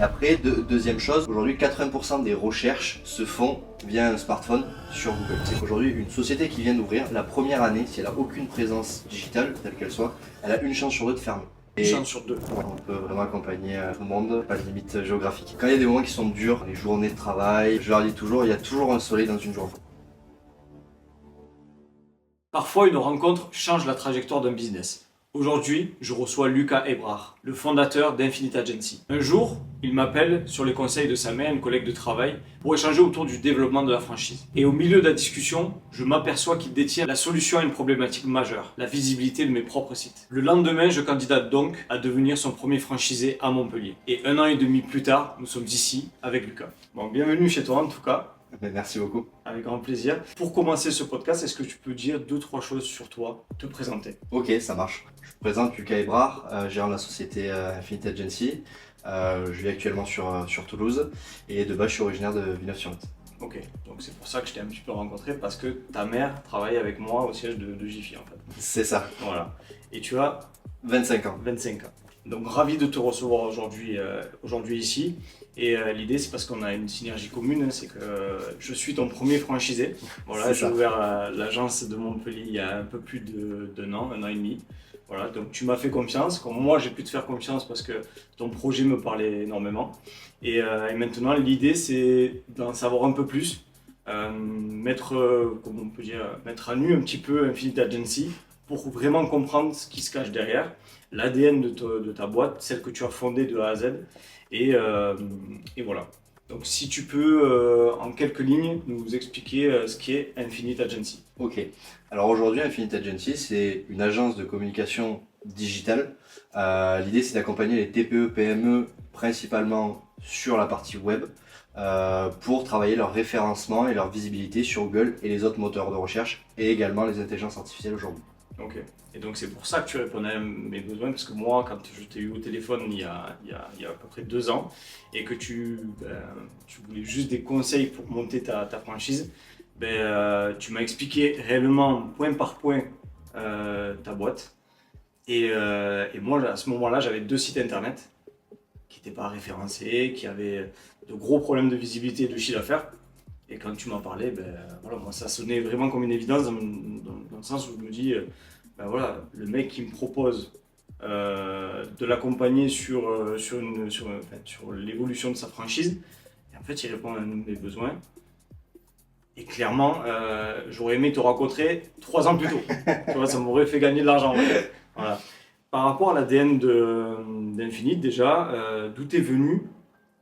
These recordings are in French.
Et après, deuxième chose, aujourd'hui 80% des recherches se font via un smartphone sur Google. C'est qu'aujourd'hui, une société qui vient d'ouvrir, la première année, si elle n'a aucune présence digitale, telle qu'elle soit, elle a une chance sur deux de fermer. Une chance sur deux. On peut vraiment accompagner tout le monde, pas de limite géographique. Quand il y a des moments qui sont durs, les journées de travail, je leur dis toujours, il y a toujours un soleil dans une journée. Parfois, une rencontre change la trajectoire d'un business. Aujourd'hui, je reçois Lucas Ebrard, le fondateur d'Infinite Agency. Un jour, il m'appelle sur les conseils de sa mère, une collègue de travail, pour échanger autour du développement de la franchise. Et au milieu de la discussion, je m'aperçois qu'il détient la solution à une problématique majeure, la visibilité de mes propres sites. Le lendemain, je candidate donc à devenir son premier franchisé à Montpellier. Et 1 an et demi plus tard, nous sommes ici avec Lucas. Bon, bienvenue chez toi en tout cas. Merci beaucoup. Avec grand plaisir. Pour commencer ce podcast, est-ce que tu peux dire 2-3 choses sur toi, te présenter? Ok, ça marche. Je me présente Lucas Ebrard, gérant de la société Infinite Agency. Je vis actuellement sur Toulouse et de base je suis originaire de Villeneuve-sur-Lot. Ok, donc c'est pour ça que je t'ai un petit peu rencontré parce que ta mère travaille avec moi au siège de Jiffy en fait. C'est ça. Voilà. Et tu as 25 ans. 25 ans. Donc ravi de te recevoir aujourd'hui ici. Et l'idée c'est parce qu'on a une synergie commune, c'est que je suis ton premier franchisé. Voilà, j'ai ouvert l'agence de Montpellier il y a un peu plus d'un an, 1 an et demi. Voilà, donc tu m'as fait confiance, comme moi j'ai pu te faire confiance parce que ton projet me parlait énormément. Et maintenant l'idée c'est d'en savoir un peu plus, mettre à nu un petit peu Infinite Agency pour vraiment comprendre ce qui se cache derrière, l'ADN de ta boîte, celle que tu as fondée de A à Z. Et voilà. Donc si tu peux, en quelques lignes, nous expliquer ce qu'est Infinite Agency. Ok. Alors aujourd'hui, Infinite Agency, c'est une agence de communication digitale. L'idée, c'est d'accompagner les TPE, PME, principalement sur la partie web, pour travailler leur référencement et leur visibilité sur Google et les autres moteurs de recherche, et également les intelligences artificielles aujourd'hui. Ok. Et donc c'est pour ça que tu répondais à mes besoins, parce que moi, quand je t'ai eu au téléphone il y a à peu près 2 ans, et que tu voulais juste des conseils pour monter ta franchise, tu m'as expliqué réellement point par point ta boîte. Et moi, à ce moment-là, j'avais 2 sites internet qui n'étaient pas référencés, qui avaient de gros problèmes de visibilité et de chiffre d'affaires. Et quand tu m'en parlais, voilà, moi, ça sonnait vraiment comme une évidence dans le sens où je me dis, voilà, le mec qui me propose de l'accompagner sur l'évolution de sa franchise, et en fait, il répond à un de mes besoins. Et clairement, j'aurais aimé te rencontrer 3 ans plus tôt. Tu vois, ça m'aurait fait gagner de l'argent. Voilà. Par rapport à l'ADN d'Infinite, déjà, d'où est venue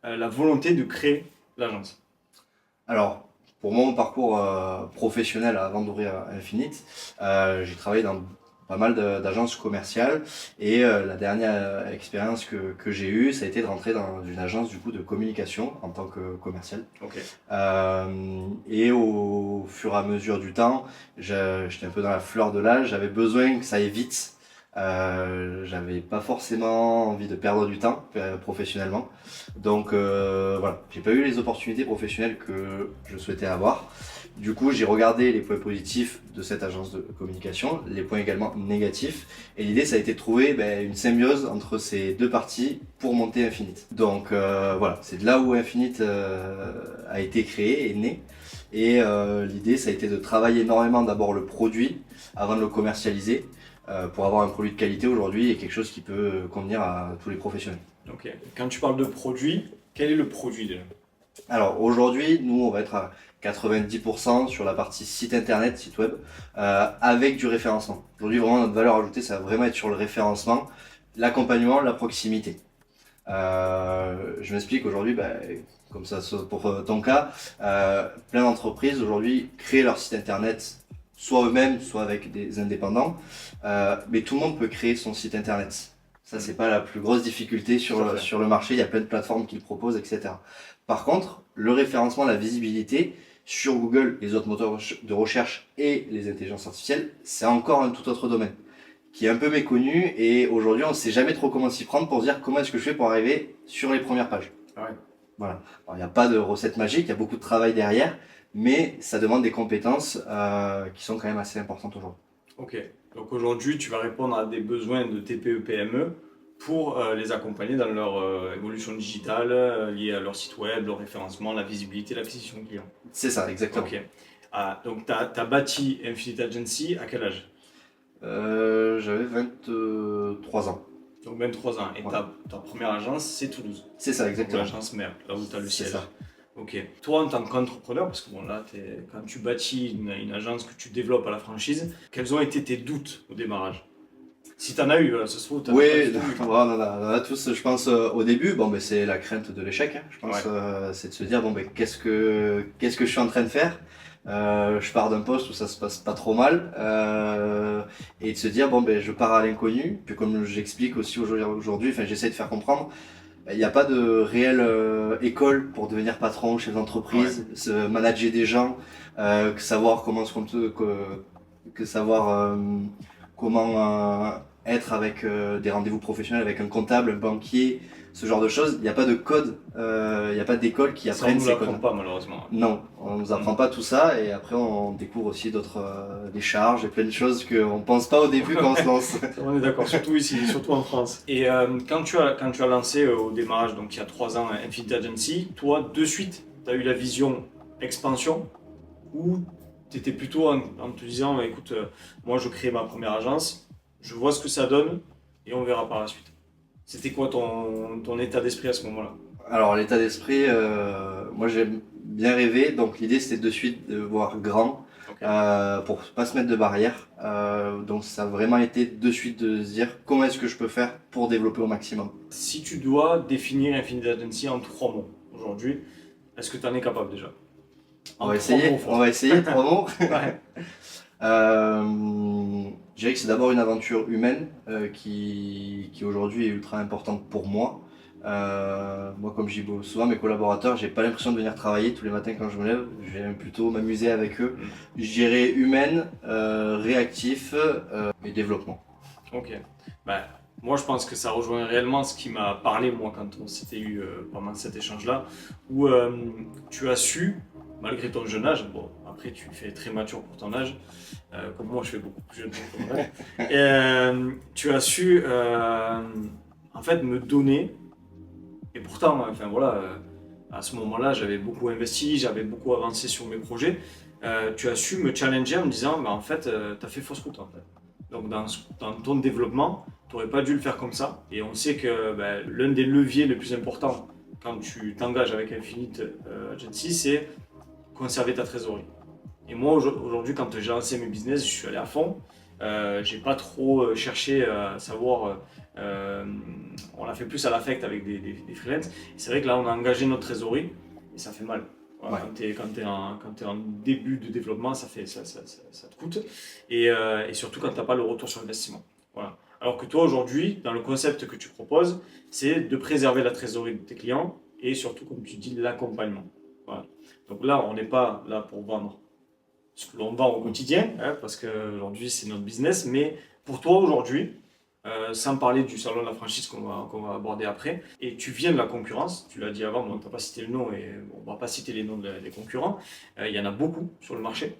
la volonté de créer l'agence? Alors, pour mon parcours professionnel avant d'ouvrir Infinite, j'ai travaillé dans pas mal d'agences commerciales et la dernière expérience que j'ai eue, ça a été de rentrer dans une agence du coup de communication en tant que commercial. Okay. Et au fur et à mesure du temps, j'étais un peu dans la fleur de l'âge, j'avais besoin que ça aille vite. J'avais pas forcément envie de perdre du temps professionnellement, donc voilà, j'ai pas eu les opportunités professionnelles que je souhaitais avoir. Du coup, j'ai regardé les points positifs de cette agence de communication, les points également négatifs, et l'idée ça a été de trouver une symbiose entre ces deux parties pour monter Infinite. Donc voilà, c'est de là où Infinite a été créé et né. Et l'idée ça a été de travailler énormément d'abord le produit avant de le commercialiser, pour avoir un produit de qualité aujourd'hui et quelque chose qui peut convenir à tous les professionnels. Ok. Quand tu parles de produit, quel est le produit déjà? Alors aujourd'hui, nous on va être à 90% sur la partie site internet, site web, avec du référencement. Aujourd'hui vraiment notre valeur ajoutée ça va vraiment être sur le référencement, l'accompagnement, la proximité. Je m'explique aujourd'hui, comme ça pour ton cas, plein d'entreprises aujourd'hui créent leur site internet soit eux-mêmes, soit avec des indépendants, mais tout le monde peut créer son site internet. Ça, c'est pas la plus grosse difficulté sur le marché, il y a plein de plateformes qui le proposent, etc. Par contre, le référencement, la visibilité sur Google, les autres moteurs de recherche et les intelligences artificielles, c'est encore un tout autre domaine qui est un peu méconnu et aujourd'hui, on ne sait jamais trop comment s'y prendre pour dire comment est-ce que je fais pour arriver sur les premières pages. Ouais. Voilà. Alors, il n'y a pas de recette magique, il y a beaucoup de travail derrière, mais ça demande des compétences qui sont quand même assez importantes aujourd'hui. Ok, donc aujourd'hui tu vas répondre à des besoins de TPE-PME pour les accompagner dans leur évolution digitale liée à leur site web, leur référencement, la visibilité, l'acquisition client. C'est ça, exactement. Ok. Ah, donc, tu as bâti Infinite Agency à quel âge? J'avais 23 ans. Donc, 23 ans. Et Ouais. ta première agence, c'est Toulouse. C'est ça, exactement. L'agence mère, là où tu as le C'est siège. ça. Ok. Toi, en tant qu'entrepreneur, parce que bon, là, quand tu bâtis une agence que tu développes à la franchise, quels ont été tes doutes au démarrage? Si tu en as eu, voilà, ça se trouve, tu Oui, as on en a tous, je pense, au début, bon, ben, c'est la crainte de l'échec, hein. Je pense, Ouais. c'est de se dire, bon, ben, qu'est-ce que je suis en train de faire? Je pars d'un poste où ça se passe pas trop mal, et de se dire, bon, ben, je pars à l'inconnu. Puis comme j'explique aussi aujourd'hui, enfin, j'essaie de faire comprendre, ben, il n'y a pas de réelle école pour devenir patron, chef d'entreprise, se manager des gens, que savoir comment se compte, que savoir comment être avec des rendez-vous professionnels avec un comptable, un banquier, ce genre de choses. Il n'y a pas de code, il n'y a pas d'école qui Ça, on apprenne nous ces l'apprend codes. pas, malheureusement. Non, on nous apprend pas tout ça et après on découvre aussi d'autres des charges et plein de choses qu'on pense pas au début quand on se lance. On est d'accord, surtout ici, surtout en France. Et quand tu as lancé au démarrage, donc il y a 3 ans, Infinite Agency, toi, de suite, tu as eu la vision expansion ou tu étais plutôt en te disant, bah, écoute, moi je crée ma première agence, je vois ce que ça donne et on verra par la suite. C'était quoi ton état d'esprit à ce moment-là? Alors l'état d'esprit, moi j'aime bien rêver, donc l'idée c'était de suite de voir grand Ok. pour pas se mettre de barrière. Donc ça a vraiment été de suite de se dire comment est-ce que je peux faire pour développer au maximum. Si tu dois définir Infinite Agency en 3 mots aujourd'hui, est-ce que tu en es capable déjà? En 3 mots, On va essayer, 3 mots. Ouais. Je dirais que c'est d'abord une aventure humaine qui aujourd'hui est ultra importante pour moi. Moi, comme je dis souvent, mes collaborateurs, j'ai pas l'impression de venir travailler tous les matins quand je me lève. Je viens plutôt m'amuser avec eux. Je dirais humaine, réactif et développement. Ok. Bah, moi, je pense que ça rejoint réellement ce qui m'a parlé, moi, quand on s'était eu pendant cet échange-là, où tu as su, malgré ton jeune âge, bon, après, tu fais très mature pour ton âge, comme moi, je fais beaucoup plus jeune pour ton âge, et, tu as su, en fait, me donner, et pourtant, enfin voilà, à ce moment-là, j'avais beaucoup investi, j'avais beaucoup avancé sur mes projets, tu as su me challenger en me disant, bah, en fait, tu as fait fausse route, en fait. Donc dans ton développement, tu n'aurais pas dû le faire comme ça. Et on sait que l'un des leviers les plus importants quand tu t'engages avec Infinite Agency, c'est conserver ta trésorerie. Et moi aujourd'hui, quand j'ai lancé mes business, je suis allé à fond. J'ai pas trop cherché à savoir. On l'a fait plus à l'affect avec des freelances. Et c'est vrai que là, on a engagé notre trésorerie et ça fait mal. Voilà, Ouais. quand tu es en début de développement, ça te coûte. Et surtout quand tu n'as pas le retour sur investissement. Voilà. Alors que toi, aujourd'hui, dans le concept que tu proposes, c'est de préserver la trésorerie de tes clients et surtout, comme tu dis, l'accompagnement. Voilà. Donc là, on n'est pas là pour vendre ce que l'on vend au quotidien, hein, parce qu'aujourd'hui, c'est notre business. Mais pour toi, aujourd'hui, sans parler du salon de la franchise qu'on va aborder après. Et tu viens de la concurrence, tu l'as dit avant, mais on ne t'a pas cité le nom et on ne va pas citer les noms des concurrents. Il y en a beaucoup sur le marché.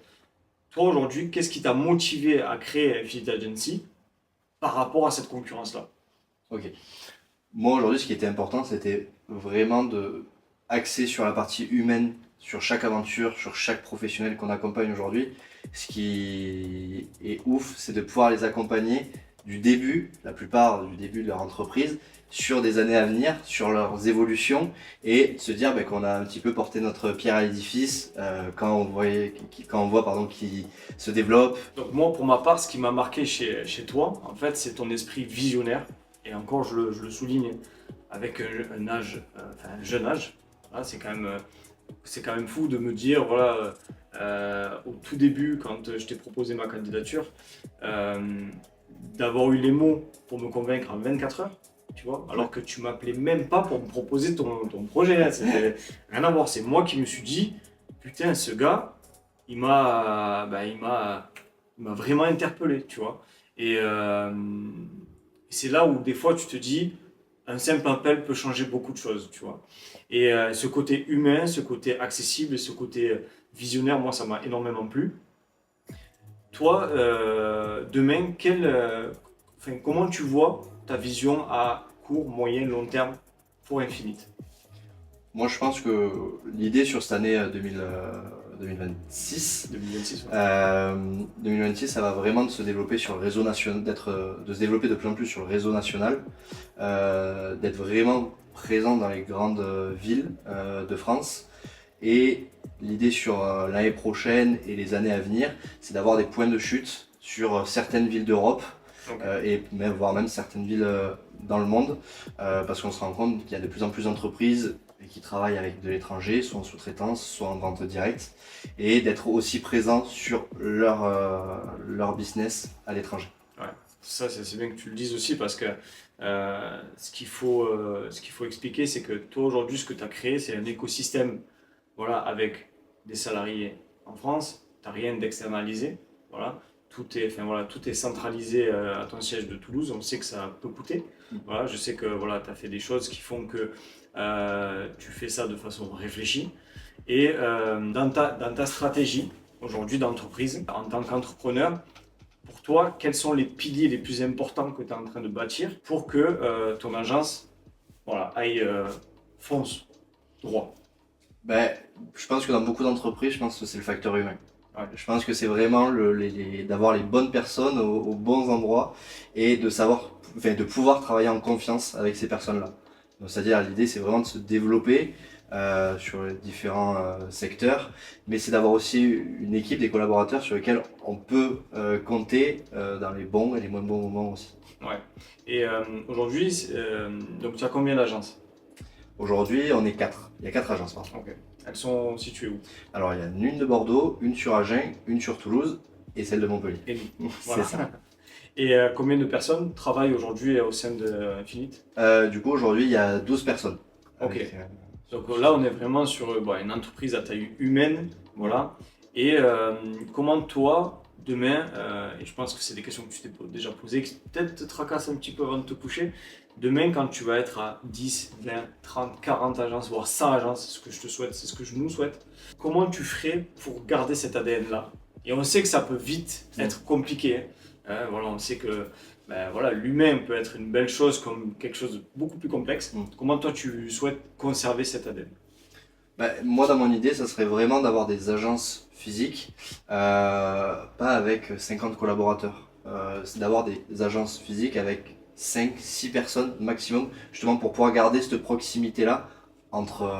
Toi aujourd'hui, qu'est-ce qui t'a motivé à créer Infinite Agency par rapport à cette concurrence-là? Ok. Moi aujourd'hui, ce qui était important, c'était vraiment de axer sur la partie humaine, sur chaque aventure, sur chaque professionnel qu'on accompagne aujourd'hui. Ce qui est ouf, c'est de pouvoir les accompagner du début, la plupart du début de leur entreprise, sur des années à venir, sur leurs évolutions, et se dire qu'on a un petit peu porté notre pierre à l'édifice quand on voit qu'ils se développent. Donc moi, pour ma part, ce qui m'a marqué chez toi, en fait, c'est ton esprit visionnaire. Et encore, je le souligne, avec un âge, enfin un jeune âge. Voilà, c'est quand même fou de me dire, voilà, au tout début, quand je t'ai proposé ma candidature, euh, d'avoir eu les mots pour me convaincre en 24 heures, tu vois, alors que tu m'appelais même pas pour me proposer ton projet. Hein. C'était rien à voir. C'est moi qui me suis dit, putain, ce gars, il m'a vraiment interpellé, tu vois. Et c'est là où des fois tu te dis, un simple appel peut changer beaucoup de choses, tu vois. Et ce côté humain, ce côté accessible, ce côté visionnaire, moi, ça m'a énormément plu. Toi, demain, comment tu vois ta vision à court, moyen, long terme pour Infinite? Moi, je pense que l'idée sur cette année 2026, 2026, ouais. 2026, ça va vraiment de se développer sur le réseau national, de se développer de plus en plus sur le réseau national, d'être vraiment présent dans les grandes villes de France. Et l'idée sur l'année prochaine et les années à venir, c'est d'avoir des points de chute sur certaines villes d'Europe. Et même, voire même certaines villes dans le monde, parce qu'on se rend compte qu'il y a de plus en plus d'entreprises qui travaillent avec de l'étranger, soit en sous-traitance, soit en vente directe, et d'être aussi présent sur leur business à l'étranger. Ouais, ça c'est bien que tu le dises aussi parce que ce qu'il faut expliquer, c'est que toi aujourd'hui, ce que tu as créé, c'est un écosystème, voilà, avec des salariés en France, tu n'as rien d'externalisé, voilà. Tout est centralisé à ton siège de Toulouse. On sait que ça peut coûter. Voilà, je sais que voilà, tu as fait des choses qui font que tu fais ça de façon réfléchie. Et dans ta stratégie aujourd'hui d'entreprise, en tant qu'entrepreneur, pour toi, quels sont les piliers les plus importants que tu es en train de bâtir pour que ton agence aille fonce droit? Ben, je pense que dans beaucoup d'entreprises, je pense que c'est le facteur humain. Ouais. Je pense que c'est vraiment d'avoir les bonnes personnes aux bons endroits et de pouvoir travailler en confiance avec ces personnes-là. C'est-à-dire, l'idée, c'est vraiment de se développer sur les différents secteurs, mais c'est d'avoir aussi une équipe, des collaborateurs sur lesquels on peut compter dans les bons et les moins bons moments aussi. Ouais. Et aujourd'hui, donc tu as combien d'agences? Aujourd'hui, on est 4. Il y a 4 agences, pardon. Ok. Elles sont situées où? Alors, il y a une de Bordeaux, une sur Agen, une sur Toulouse et celle de Montpellier. Et C'est ça. Et combien de personnes travaillent aujourd'hui au sein de Infinite? Du coup, aujourd'hui, il y a 12 personnes. Ok. Avec, Donc là, on est vraiment sur une entreprise à taille humaine, voilà. Et comment toi, demain, et je pense que c'est des questions que tu t'es déjà posées, qui peut-être te tracassent un petit peu avant de te coucher, demain, quand tu vas être à 10, 20, 30, 40 agences, voire 100 agences, c'est ce que je te souhaite, c'est ce que je nous souhaite, comment tu ferais pour garder cet ADN-là? Et on sait que ça peut vite être compliqué. Voilà, on sait que l'humain peut être une belle chose comme quelque chose de beaucoup plus complexe. Comment toi tu souhaites conserver cet ADN? Moi, dans mon idée, ça serait vraiment d'avoir des agences physiques, pas avec 50 collaborateurs. C'est d'avoir des agences physiques avec 5, 6 personnes maximum, justement pour pouvoir garder cette proximité-là entre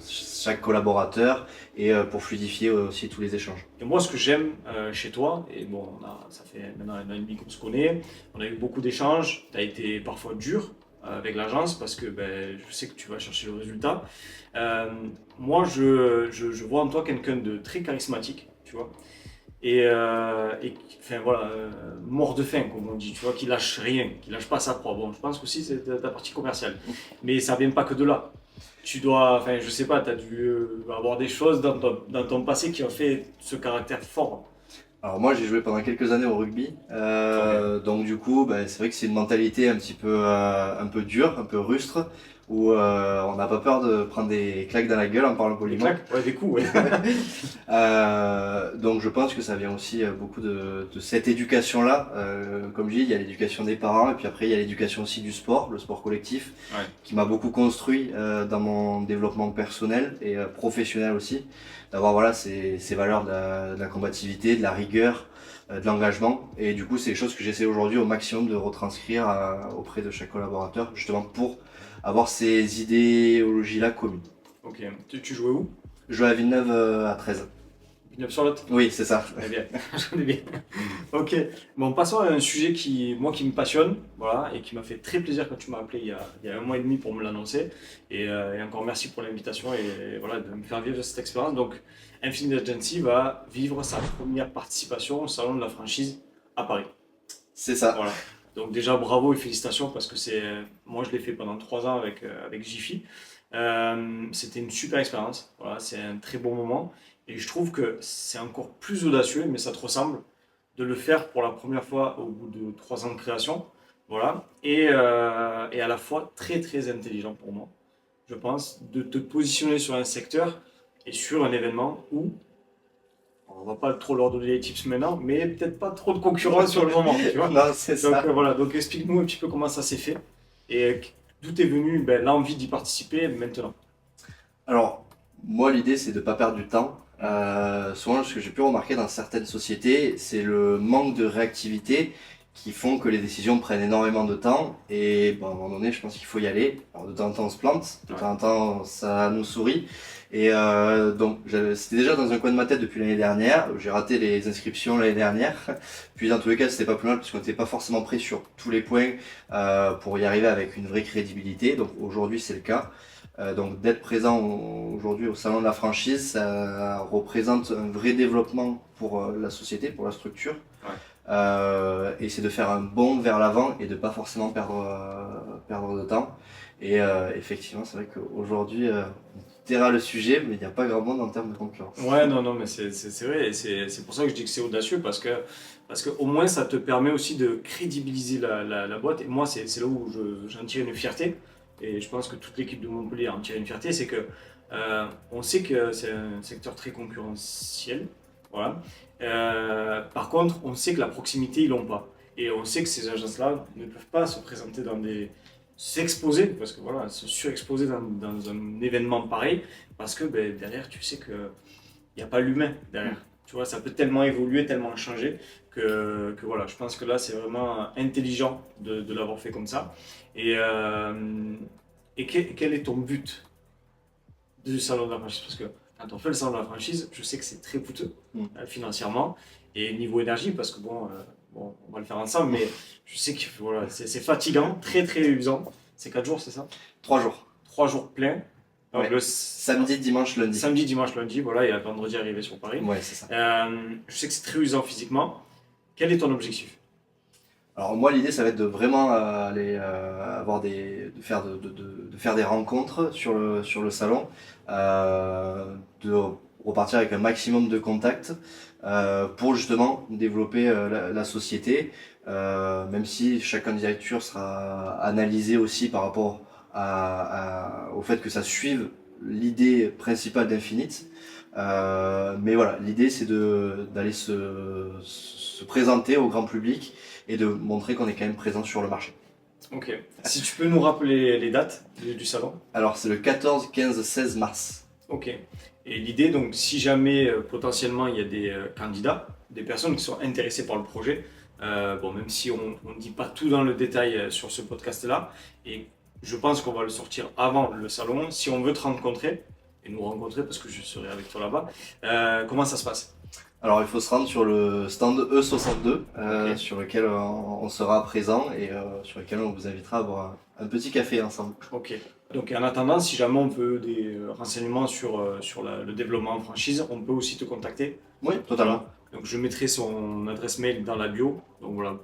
chaque collaborateur et pour fluidifier aussi tous les échanges. Et moi, ce que j'aime chez toi, et bon, ça fait maintenant 1 an et demi qu'on se connaît, on a eu beaucoup d'échanges, tu as été parfois dur avec l'agence parce que je sais que tu vas chercher le résultat. Moi, je vois en toi quelqu'un de très charismatique, tu vois, enfin voilà, mort de faim, comme on dit, tu vois, qui lâche rien, qui lâche pas sa proie. Bon, je pense qu'aussi c'est ta partie commerciale, mais ça vient pas que de là. Tu dois, enfin, je sais pas, tu as dû avoir des choses dans ton passé qui ont fait ce caractère fort. Alors moi j'ai joué pendant quelques années au rugby, donc du coup c'est vrai que c'est une mentalité un peu dure, un peu rustre, où on n'a pas peur de prendre des claques dans la gueule en parlant poliment. Des claques, ouais, des coups, ouais. Donc je pense que ça vient aussi beaucoup de cette éducation-là. Comme je dis, il y a l'éducation des parents et puis après il y a l'éducation aussi du sport, le sport collectif, qui m'a beaucoup construit dans mon développement personnel et professionnel aussi. D'avoir ces valeurs de la combativité, de la rigueur, de l'engagement. Et du coup, c'est des choses que j'essaie aujourd'hui au maximum de retranscrire auprès de chaque collaborateur, justement pour avoir ces idéologies-là communes. Ok. Tu jouais où? Je jouais à Villeneuve à 13. Villeneuve-sur-Lot? Oui, c'est ça. Très bien. Je connais bien. Ok. Bon, passons à un sujet qui me passionne, voilà, et qui m'a fait très plaisir quand tu m'as appelé il y a 1 mois et demi pour me l'annoncer. Et encore merci pour l'invitation et voilà, de me faire vivre cette expérience. Donc, Infinite Agency va vivre sa première participation au salon de la franchise à Paris. C'est ça. Voilà. Donc déjà bravo et félicitations parce que moi je l'ai fait pendant 3 ans avec Jiffy. C'était une super expérience. Voilà, c'est un très bon moment. Et je trouve que c'est encore plus audacieux, mais ça te ressemble, de le faire pour la première fois au bout de 3 ans de création. Voilà. Et à la fois très très intelligent pour moi, je pense, de te positionner sur un secteur et sur un événement où, on va pas trop leur donner les tips maintenant, mais peut-être pas trop de concurrence sur le moment. Tu vois. Non, c'est Donc ça. voilà, donc explique-nous un petit peu comment ça s'est fait. Et d'où est venue l'envie d'y participer maintenant? Alors, moi, l'idée, c'est de ne pas perdre du temps. Souvent, ce que j'ai pu remarquer dans certaines sociétés, c'est le manque de réactivité qui font que les décisions prennent énormément de temps. Et bon, à un moment donné, je pense qu'il faut y aller. Alors, de temps en temps, on se plante, de temps en temps, ça nous sourit. Et donc, c'était déjà dans un coin de ma tête depuis l'année dernière. J'ai raté les inscriptions l'année dernière. Puis, dans tous les cas, c'était pas plus mal parce qu'on n'était pas forcément prêt sur tous les points pour y arriver avec une vraie crédibilité. Donc, aujourd'hui, c'est le cas. Donc d'être présent aujourd'hui au salon de la franchise, ça représente un vrai développement pour la société, pour la structure. Ouais. Et c'est de faire un bond vers l'avant et de pas forcément perdre de temps. Et effectivement, c'est vrai qu'aujourd'hui, on taira le sujet, mais il n'y a pas grand monde en termes de concurrence. Ouais, non, mais c'est vrai, et c'est pour ça que je dis que c'est audacieux, parce que au moins ça te permet aussi de crédibiliser la boîte. Et moi, c'est là où j'en tire une fierté, et je pense que toute l'équipe de Montpellier en tire une fierté, c'est que on sait que c'est un secteur très concurrentiel, voilà. Par contre, on sait que la proximité, ils l'ont pas. Et on sait que ces agences-là ne peuvent pas se présenter s'exposer, parce que voilà, se surexposer dans un événement pareil, parce que derrière, tu sais qu'il n'y a pas l'humain derrière. Tu vois, ça peut tellement évoluer, tellement changer, que voilà, je pense que là, c'est vraiment intelligent de l'avoir fait comme ça. Et, quel est ton but du salon de la franchise? Parce que quand on fait le salon de la franchise, je sais que c'est très coûteux financièrement et niveau énergie, parce que bon, on va le faire ensemble, mais je sais que voilà, c'est fatigant, très très usant. C'est 4 jours, c'est ça? 3 jours. 3 jours pleins. Donc Ouais. Samedi, dimanche, lundi. Samedi, dimanche, lundi, voilà, et à vendredi arrivé sur Paris. Ouais, c'est ça. Je sais que c'est très usant physiquement. Quel est ton objectif? Alors moi l'idée ça va être de vraiment aller avoir de faire des rencontres sur le salon, de repartir avec un maximum de contacts pour justement développer la société, même si chaque candidature sera analysée aussi par rapport au fait que ça suive l'idée principale d'Infinite. Mais voilà, l'idée c'est d'aller se présenter au grand public et de montrer qu'on est quand même présent sur le marché. Ok. Si tu peux nous rappeler les dates du salon? Alors c'est le 14, 15, 16 mars. Ok. Et l'idée, donc, si jamais potentiellement il y a des candidats, des personnes qui sont intéressées par le projet, bon, même si on ne dit pas tout dans le détail sur ce podcast-là, et je pense qu'on va le sortir avant le salon, si on veut te rencontrer, et nous rencontrer parce que je serai avec toi là-bas, comment ça se passe? Alors il faut se rendre sur le stand E62 Ok. sur lequel on sera présent et sur lequel on vous invitera à boire un petit café ensemble. Ok. Donc en attendant, si jamais on veut des renseignements sur le développement en franchise, on peut aussi te contacter. Oui, totalement. Voilà. Donc je mettrai son adresse mail dans la bio. Donc voilà,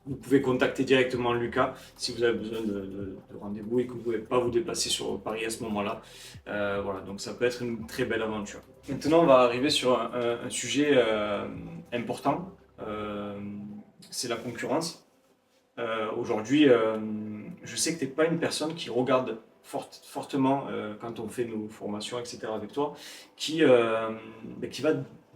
vous pouvez contacter directement Lucas si vous avez besoin de rendez-vous et que vous ne pouvez pas vous déplacer sur Paris à ce moment-là. Voilà, donc ça peut être une très belle aventure. Maintenant, on va arriver sur un sujet important. C'est la concurrence. Aujourd'hui, je sais que tu n'es pas une personne qui regarde fortement quand on fait nos formations, etc. avec toi, qui va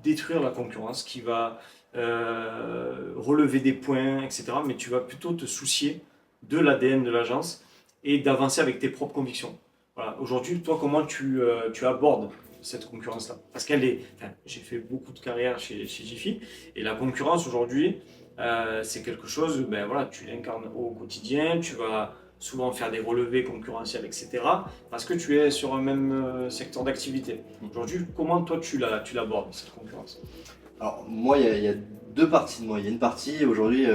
détruire la concurrence, qui va relever des points, etc. Mais tu vas plutôt te soucier de l'ADN de l'agence et d'avancer avec tes propres convictions. Voilà. Aujourd'hui, toi, comment tu abordes cette concurrence-là? Parce j'ai fait beaucoup de carrière chez Jiffy, et la concurrence aujourd'hui, c'est quelque chose, voilà, tu l'incarnes au quotidien, tu vas souvent faire des relevés concurrentiels, etc. Parce que tu es sur un même secteur d'activité. Aujourd'hui, comment toi tu l'abordes, cette concurrence? Alors moi il y a deux parties de moi. Il y a une partie aujourd'hui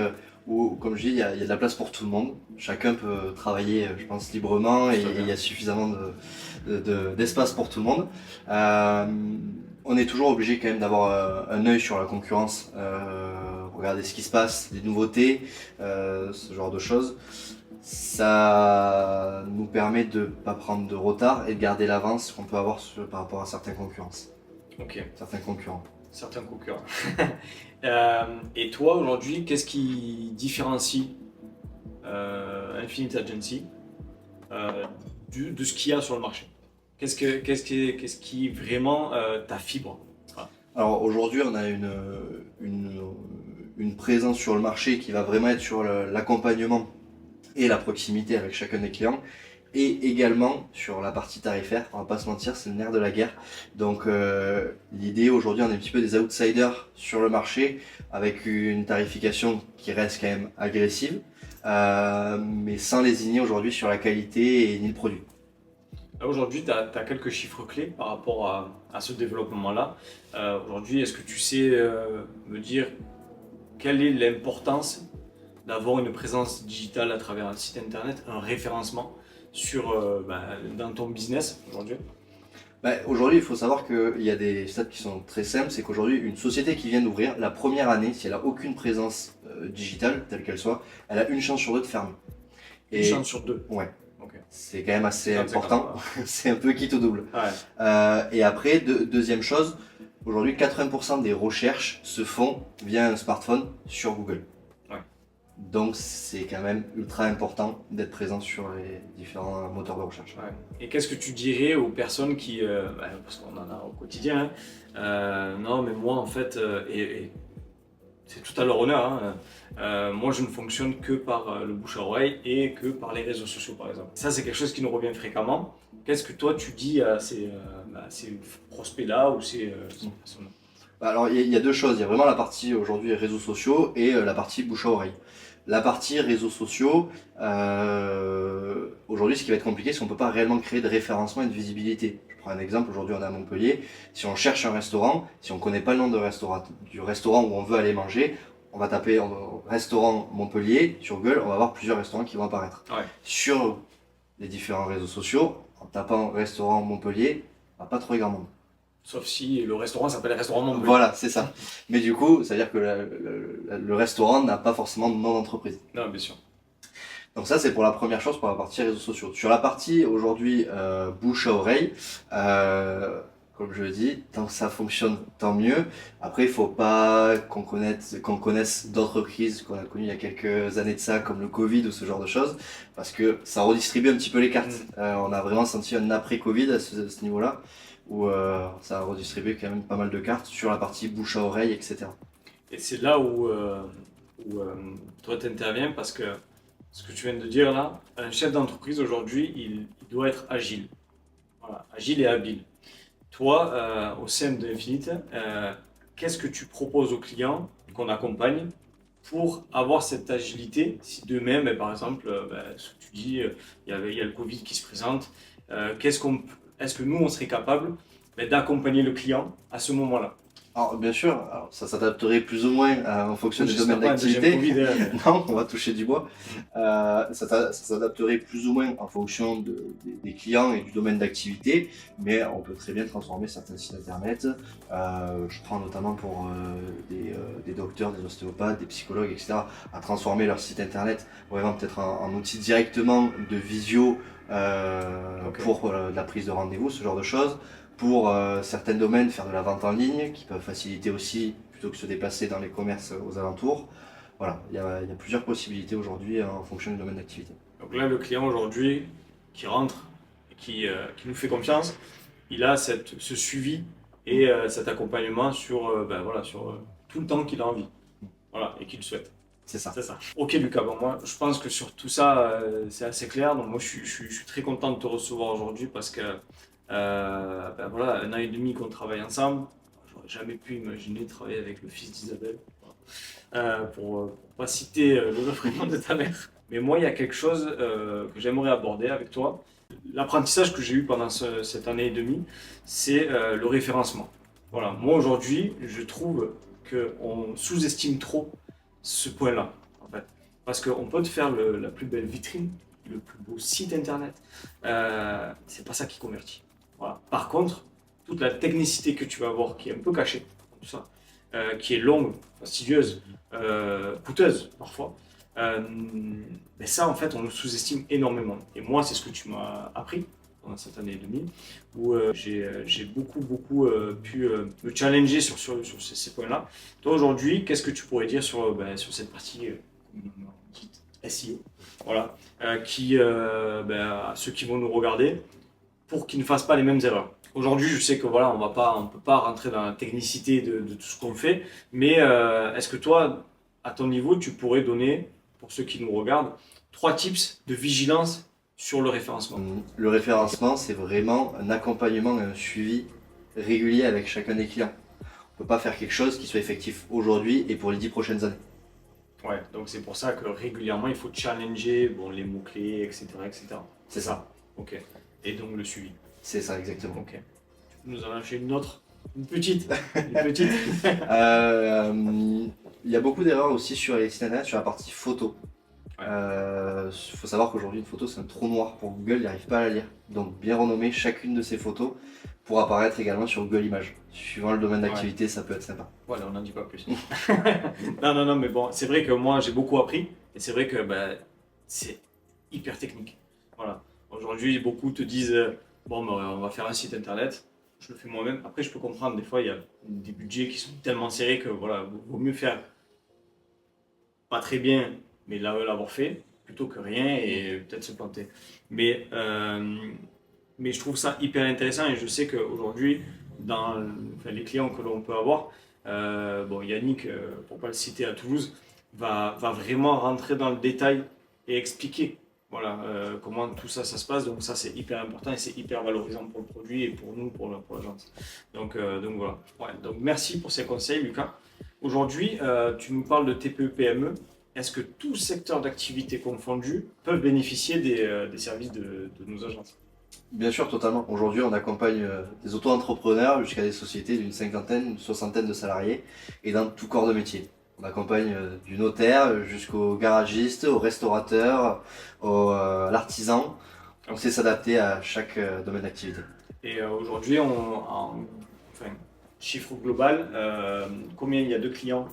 où, comme je dis, il y a de la place pour tout le monde. Chacun peut travailler, je pense, librement et il y a suffisamment d'espace pour tout le monde. On est toujours obligé quand même d'avoir un œil sur la concurrence, regarder ce qui se passe, les nouveautés, ce genre de choses. Ça nous permet de ne pas prendre de retard et de garder l'avance qu'on peut avoir par rapport à certaines concurrences, Ok, certains concurrents. certains concurrents. Et toi, aujourd'hui, qu'est-ce qui différencie Infinite Agency de ce qu'il y a sur le marché? Qu'est-ce qui est vraiment ta fibre? Voilà. Alors aujourd'hui, on a une présence sur le marché qui va vraiment être sur l'accompagnement et la proximité avec chacun des clients. Et également sur la partie tarifaire, on va pas se mentir, c'est le nerf de la guerre. Donc l'idée aujourd'hui, on est un petit peu des outsiders sur le marché avec une tarification qui reste quand même agressive, mais sans lésigner aujourd'hui sur la qualité et ni le produit. Aujourd'hui, tu as quelques chiffres clés par rapport à ce développement-là. Aujourd'hui, est-ce que tu sais me dire quelle est l'importance d'avoir une présence digitale à travers un site internet, un référencement dans ton business aujourd'hui? Aujourd'hui, il faut savoir qu'il y a des stats qui sont très simples. C'est qu'aujourd'hui, une société qui vient d'ouvrir, la première année, si elle n'a aucune présence digitale, telle qu'elle soit, elle a une chance sur deux de fermer. Une chance sur deux? Ouais. Okay. C'est quand même assez important. C'est un peu quitte au double. Ouais. Et après, deuxième chose, aujourd'hui, 80% des recherches se font via un smartphone sur Google. Donc c'est quand même ultra important d'être présent sur les différents moteurs de recherche. Ouais. Et qu'est-ce que tu dirais aux personnes qui, parce qu'on en a au quotidien, non mais moi en fait, et c'est tout à leur honneur, moi je ne fonctionne que par le bouche à oreille et que par les réseaux sociaux par exemple. Ça c'est quelque chose qui nous revient fréquemment. Qu'est-ce que toi tu dis à ces prospects-là ou ces personnes-là? Alors il y a deux choses, il y a vraiment la partie aujourd'hui réseaux sociaux et la partie bouche à oreille. La partie réseaux sociaux, aujourd'hui ce qui va être compliqué, c'est qu'on ne peut pas réellement créer de référencement et de visibilité. Je prends un exemple, aujourd'hui on est à Montpellier, si on cherche un restaurant, si on ne connaît pas le nom du restaurant où on veut aller manger, on va taper restaurant Montpellier sur Google, on va voir plusieurs restaurants qui vont apparaître. Ouais. Sur les différents réseaux sociaux, en tapant restaurant Montpellier, on va pas trouver grand monde. Sauf si le restaurant s'appelle Restaurant Montpellier. Voilà, c'est ça. Mais du coup, ça veut dire que le restaurant n'a pas forcément de nom d'entreprise. Non, bien sûr. Donc ça, c'est pour la première chose, pour la partie réseaux sociaux. Sur la partie, aujourd'hui, bouche à oreille, comme je le dis, tant que ça fonctionne, tant mieux. Après, il faut pas qu'on connaisse d'autres crises qu'on a connues il y a quelques années de ça, comme le Covid ou ce genre de choses, parce que ça redistribue un petit peu les cartes. On a vraiment senti un après-Covid à ce niveau-là, où ça a redistribué quand même pas mal de cartes sur la partie bouche à oreille, etc. Et c'est là où toi tu interviens parce que ce que tu viens de dire là, un chef d'entreprise aujourd'hui, il doit être agile. Voilà, agile et habile. Toi, au sein d'Infinite, qu'est-ce que tu proposes aux clients qu'on accompagne pour avoir cette agilité si demain, par exemple, ce que tu dis, il y a le Covid qui se présente, est-ce que nous, on serait capable d'accompagner le client à ce moment-là? Alors bien sûr, alors, ça s'adapterait plus ou moins en fonction des domaines d'activité. Non, on va toucher du bois. Ça s'adapterait plus ou moins en fonction des clients et du domaine d'activité, mais on peut très bien transformer certains sites internet. Je prends notamment pour des docteurs, des ostéopathes, des psychologues, etc., à transformer leur site internet vraiment peut-être en outil directement de visio pour la prise de rendez-vous, ce genre de choses. Pour certains domaines, faire de la vente en ligne, qui peuvent faciliter aussi, plutôt que se déplacer dans les commerces aux alentours. Voilà, il y a plusieurs possibilités aujourd'hui en fonction du domaine d'activité. Donc là, le client aujourd'hui, qui rentre et qui nous fait confiance, il a ce suivi et cet accompagnement sur tout le temps qu'il a envie, voilà, et qu'il souhaite. C'est ça. C'est ça. Ok Lucas, bon, moi je pense que sur tout ça, c'est assez clair. Donc moi je suis très content de te recevoir aujourd'hui parce que voilà, 1 an et demi qu'on travaille ensemble. J'aurais jamais pu imaginer travailler avec le fils d'Isabelle, pour pas citer le prénom de ta mère. Mais moi, il y a quelque chose que j'aimerais aborder avec toi. L'apprentissage que j'ai eu pendant cette année et demie, c'est le référencement. Voilà, moi aujourd'hui, je trouve qu'on sous-estime trop ce point-là, en fait. Parce qu'on peut te faire la plus belle vitrine, le plus beau site internet, c'est pas ça qui convertit. Voilà. Par contre, toute la technicité que tu vas avoir, qui est un peu cachée, tout ça, qui est longue, fastidieuse, coûteuse parfois, mais ça en fait on le sous-estime énormément. Et moi c'est ce que tu m'as appris pendant cette année et demie, où j'ai beaucoup pu me challenger sur ces points-là. Toi aujourd'hui, qu'est-ce que tu pourrais dire sur cette partie dite SEO, voilà, à ceux qui vont nous regarder, pour qu'ils ne fassent pas les mêmes erreurs. Aujourd'hui, je sais que voilà, on peut pas rentrer dans la technicité de tout ce qu'on fait, mais est-ce que toi, à ton niveau, tu pourrais donner, pour ceux qui nous regardent, 3 tips de vigilance sur le référencement. Le référencement, c'est vraiment un accompagnement et un suivi régulier avec chacun des clients. On ne peut pas faire quelque chose qui soit effectif aujourd'hui et pour les 10 prochaines années. Ouais, donc c'est pour ça que régulièrement, il faut challenger les mots-clés, etc., etc. C'est ça. Ok. Et donc le suivi. C'est ça, exactement. Ok. Tu nous en as fait une autre. Une petite. Une petite. Il y a beaucoup d'erreurs aussi sur les sites internet sur la partie photo. Ouais. Faut savoir qu'aujourd'hui une photo c'est un trou noir pour Google, il n'arrive pas à la lire. Donc bien renommer chacune de ces photos pour apparaître également sur Google Images. Suivant le domaine d'activité, ça peut être sympa. Voilà, on n'en dit pas plus. Non, mais bon, c'est vrai que moi j'ai beaucoup appris et c'est vrai que c'est hyper technique. Voilà. Aujourd'hui, beaucoup te disent on va faire un site internet. Je le fais moi-même. Après, je peux comprendre, des fois, il y a des budgets qui sont tellement serrés que voilà, vaut mieux faire pas très bien, mais l'avoir fait, plutôt que rien et peut-être se planter. Mais je trouve ça hyper intéressant et je sais qu'aujourd'hui, les clients que l'on peut avoir, Yannick, pour pas le citer à Toulouse, va vraiment rentrer dans le détail et expliquer comment tout ça se passe. Donc ça, c'est hyper important et c'est hyper valorisant pour le produit et pour nous, pour l'agence. Donc voilà. Ouais, donc merci pour ces conseils, Lucas. Aujourd'hui, tu nous parles de TPE-PME. Est-ce que tout secteur d'activité confondu peuvent bénéficier des services de nos agences? Bien sûr, totalement. Aujourd'hui, on accompagne des auto-entrepreneurs jusqu'à des sociétés d'une cinquantaine, une soixantaine de salariés et dans tout corps de métier. On accompagne du notaire jusqu'au garagiste, au restaurateur, à l'artisan. On sait s'adapter à chaque domaine d'activité. Et aujourd'hui, chiffre global, combien il y a de clients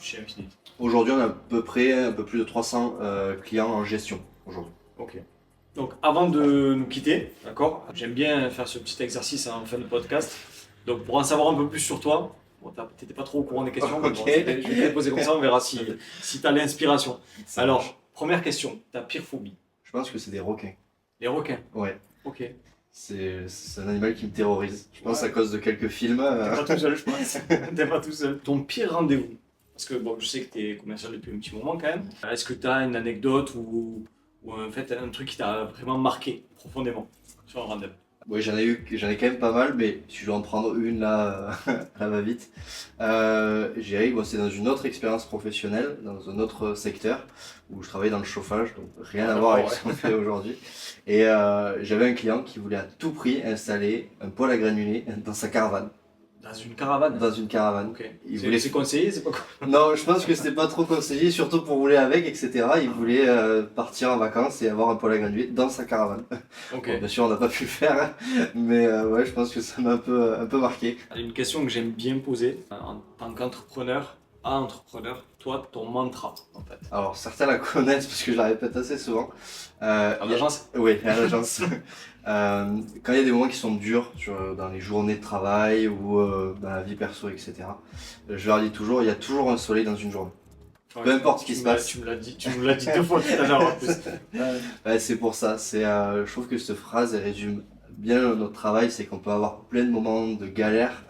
chez Infinite? Aujourd'hui, on a à peu près un peu plus de 300 clients en gestion aujourd'hui. Ok. Donc avant de nous quitter, d'accord, j'aime bien faire ce petit exercice en fin de podcast. Donc pour en savoir un peu plus sur toi, t'étais pas trop au courant des questions, mais Ok. je vais te les poser comme ça, on verra si tu as l'inspiration. Alors, première question, ta pire phobie? Je pense que c'est des requins. Les requins? Ouais. Ok. C'est un animal qui me terrorise. Je pense à cause de quelques films. T'es pas tout seul, je pense. T'es pas tout seul. Ton pire rendez-vous? Parce que je sais que tu es commercial depuis un petit moment quand même. Est-ce que tu as une anecdote ou en fait un truc qui t'a vraiment marqué profondément sur un rendez-vous? Oui, j'en ai quand même pas mal, mais si je dois en prendre une là, ça va vite. C'est dans une autre expérience professionnelle, dans un autre secteur, où je travaillais dans le chauffage, donc rien à voir avec ce qu'on fait aujourd'hui. Et j'avais un client qui voulait à tout prix installer un poêle à granulés dans sa caravane. Dans une caravane? Dans une caravane. Ok. Il C'est conseillé, c'est pas quoi? Non, je pense que c'était pas trop conseillé, surtout pour rouler avec, etc. Il voulait partir en vacances et avoir un poêle à granulés dans sa caravane. Ok. Bon, bien sûr, on n'a pas pu le faire, hein, mais ouais, je pense que ça m'a un peu marqué. Une question que j'aime bien poser en tant qu'entrepreneur à entrepreneur, toi, ton mantra en fait. Alors, certains la connaissent parce que je la répète assez souvent. À l'agence? Oui, à l'agence. Quand il y a des moments qui sont durs dans les journées de travail ou dans la vie perso, etc., je leur dis toujours, il y a toujours un soleil dans une journée. Peu importe ce qui se passe. Tu nous l'as dit 2 fois tout à l'heure en plus. Ouais, c'est pour ça. Je trouve que cette phrase elle résume bien notre travail, c'est qu'on peut avoir plein de moments de galère.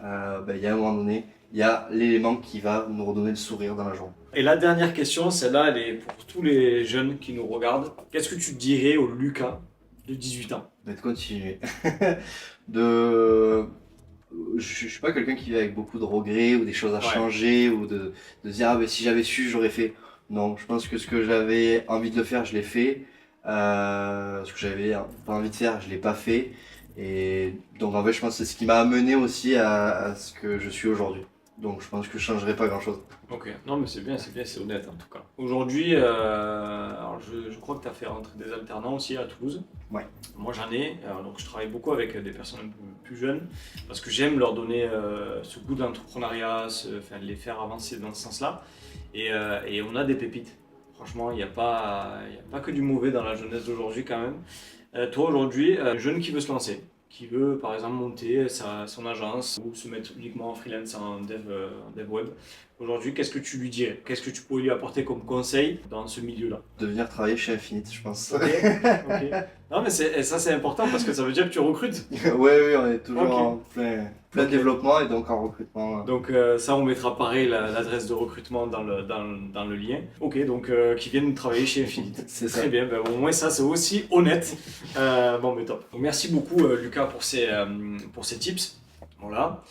Il y a un moment donné, il y a l'élément qui va nous redonner le sourire dans la journée. Et la dernière question, celle-là, elle est pour tous les jeunes qui nous regardent. Qu'est-ce que tu dirais au Lucas de 18 ans? De continuer. Je suis pas quelqu'un qui vit avec beaucoup de regrets ou des choses à changer ou de dire si j'avais su j'aurais fait. Non, je pense que ce que j'avais envie de le faire, je l'ai fait. Ce que j'avais pas envie de faire, je l'ai pas fait. Et donc en fait, je pense que c'est ce qui m'a amené aussi à ce que je suis aujourd'hui. Donc je pense que je changerai pas grand chose. Ok, non mais c'est bien, c'est honnête en tout cas. Aujourd'hui, alors je crois que tu as fait rentrer des alternants aussi à Toulouse. Ouais. Moi j'en ai, donc je travaille beaucoup avec des personnes un peu plus jeunes parce que j'aime leur donner ce goût d'entrepreneuriat, les faire avancer dans ce sens-là. Et on a des pépites. Franchement, il n'y a pas que du mauvais dans la jeunesse d'aujourd'hui quand même. Toi aujourd'hui, un jeune qui veut se lancer, qui veut par exemple monter son agence ou se mettre uniquement en freelance en dev web, aujourd'hui, qu'est-ce que tu lui dirais? Qu'est-ce que tu pourrais lui apporter comme conseil dans ce milieu-là? De venir travailler chez Infinite, je pense. Ok, ok. Non, mais ça, c'est important parce que ça veut dire que tu recrutes. Oui, oui, on est toujours Ok. en plein Ok. développement et donc en recrutement. Donc ça, on mettra pareil l'adresse de recrutement dans le lien. Ok, donc qui viennent travailler chez Infinite. C'est ça. Très bien, ben, au moins ça c'est aussi honnête. Bon, mais top. Donc, merci beaucoup Lucas pour ces tips. Voilà.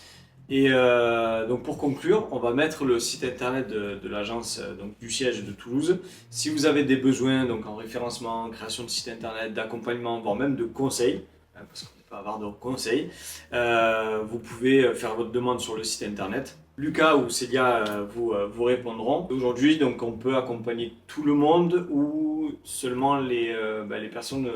Et donc pour conclure, on va mettre le site internet de l'agence, donc du siège de Toulouse. Si vous avez des besoins donc en référencement, création de site internet, d'accompagnement, voire même de conseils, parce qu'on n'est pas avare de conseils, vous pouvez faire votre demande sur le site internet. Lucas ou Célia vous répondront. Aujourd'hui, donc on peut accompagner tout le monde ou seulement les personnes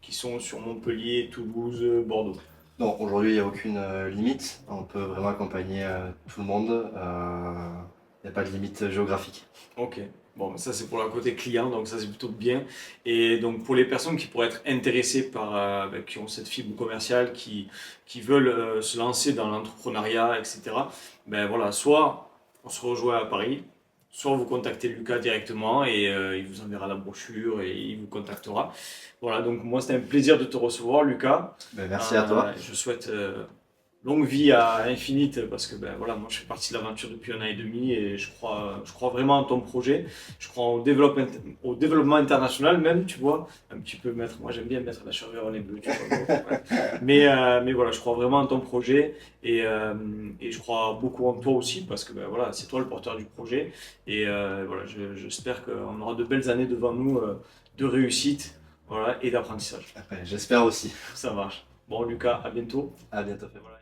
qui sont sur Montpellier, Toulouse, Bordeaux. Non, aujourd'hui, il n'y a aucune limite. On peut vraiment accompagner tout le monde. Il n'y a pas de limite géographique. Ok, bon, ça c'est pour le côté client, donc ça c'est plutôt bien. Et donc pour les personnes qui pourraient être intéressées qui ont cette fibre commerciale, qui veulent se lancer dans l'entrepreneuriat, etc. Ben voilà, soit on se rejoint à Paris, soit vous contactez Lucas directement et il vous enverra la brochure et il vous contactera. Voilà, donc moi c'était un plaisir de te recevoir, Lucas. Ben, merci à toi. Je souhaite longue vie à Infinite parce que ben, voilà, moi je fais partie de l'aventure depuis 1 an et demi et je crois vraiment en ton projet. Je crois au développement international même, tu vois. Un petit peu mettre, moi j'aime bien mettre la charrue avant les bœufs, tu vois. Donc, ouais. Mais voilà, je crois vraiment en ton projet et je crois beaucoup en toi aussi parce que ben, voilà, c'est toi le porteur du projet. Et voilà, j'espère qu'on aura de belles années devant nous de réussite, voilà, et d'apprentissage. Après, j'espère aussi. Ça marche. Bon, Lucas, à bientôt. À bientôt. Et voilà.